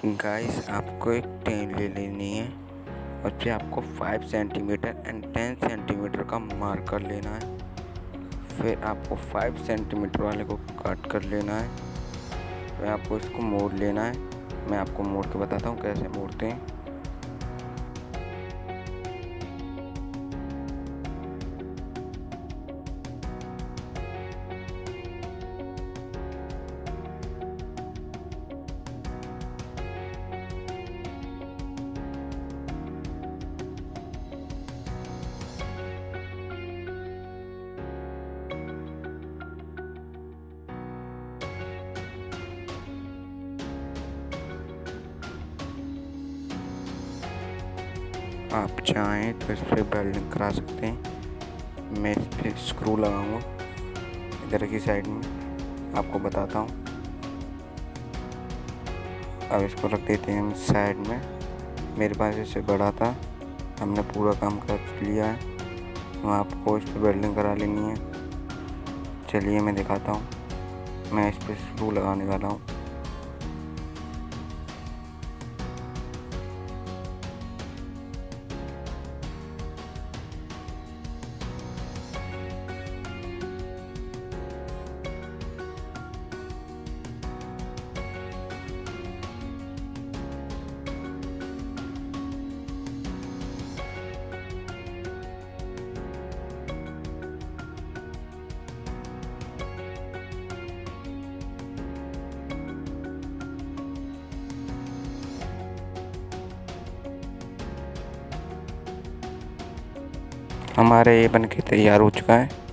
Guys, आपको एक ten ले लेनी है और फिर आपको 5 सेंटीमीटर एंड 10 सेंटीमीटर का मार्कर लेना है। फिर आपको 5 सेंटीमीटर वाले को कट कर लेना है। फिर आपको इसको मोड़ लेना है। मैं आपको मोड़ के बताता हूँ कैसे मोड़ते हैं। आप चाहें तो इस पर वेल्डिंग करा सकते हैं। मैं इस पर स्क्रू लगाऊंगा इधर की साइड में, आपको बताता हूँ। अब इसको रख देते हैं हम साइड में। मेरे पास इससे बड़ा था, हमने पूरा काम कर लिया है। तो आपको इस पर वेल्डिंग करा लेनी है। चलिए मैं दिखाता हूँ। मैं इस पर स्क्रू लगाने वाला हूँ। हमारे ये बन के तैयार हो चुका है।